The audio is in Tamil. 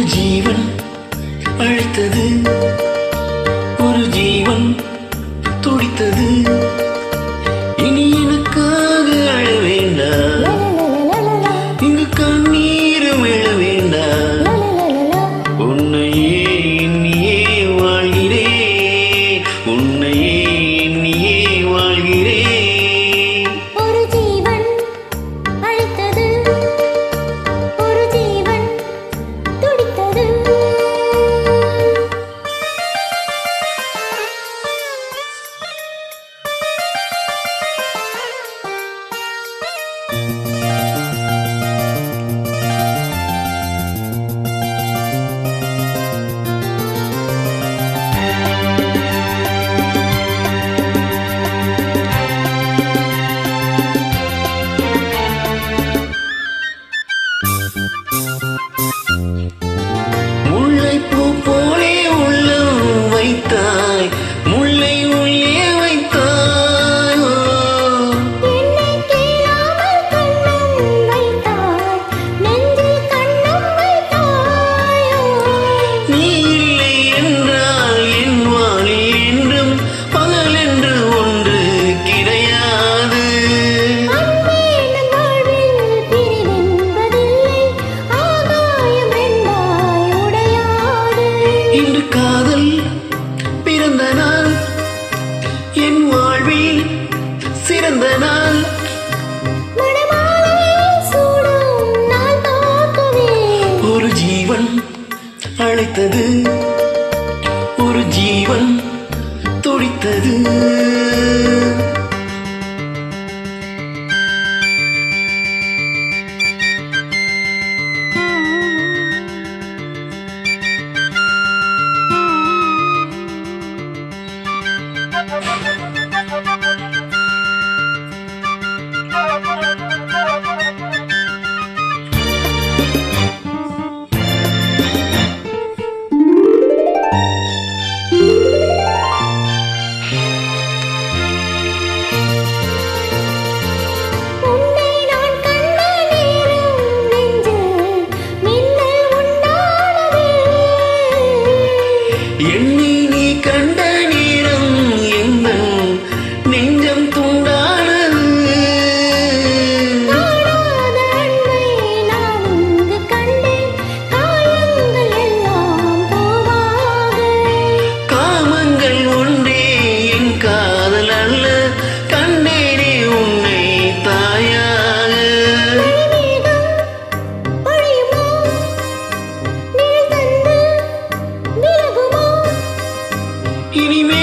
ஒரு ஜீவன் அழைத்தது, ஒரு ஜீவன் துடித்தது. இனி எனக்காக அழ வேண்டாம், இங்கு கண்ணீரும் எழ வேண்டாம். உன்னையே எண்ணியே வாழ்கிறேன், உன்னையே எண்ணியே வாழ்கிறேன். ஒரு ஜீவன் அழைத்தது, ஒரு ஜீவன் துடித்தது. முல்லைப்பூ போலே உள்ளம் வைத்தாய், முல்லை உள்ளே வைத்தாய். என்னை கேளாமல் கண்ணம் வைத்தாய், நெஞ்சில் கண்ணம் வைத்தாய். நீ இல்லை என்றால் என் வாழ்வில் என்றும் பகல் என்று ஒன்று கிடையாது. அன்பே நம் வாழ்வில் பிரிவென்பதில்லை, ஆகாயம் ரெண்டாய் உடையாது. இன்று காதல் பிறந்த நாள், என் வாழ்வில் சிறந்த நாள். மணமாலை சூடும் நாள் பார்க்கவே. ஒரு ஜீவன் அழைத்தது, ஒரு ஜீவன் துடித்தது. உன்னை நான் கண்ட நேரம் நெஞ்சில் மின்னல் உண்டானது. என்னை நீ கண்ட நேரம் எங்கள் நெஞ்சம் துண்டானது. காணாத அன்பை நான் இங்கு கண்டேன், காயங்கள் எல்லாம் போவாக. காமங்கள் ஒன்றே என் காதல் அல்ல, கண்டேனே உன்னை தாயாக. மழைமேகம் பொழியுமோ, நிழல் தந்து விலகுமோ? இனிமே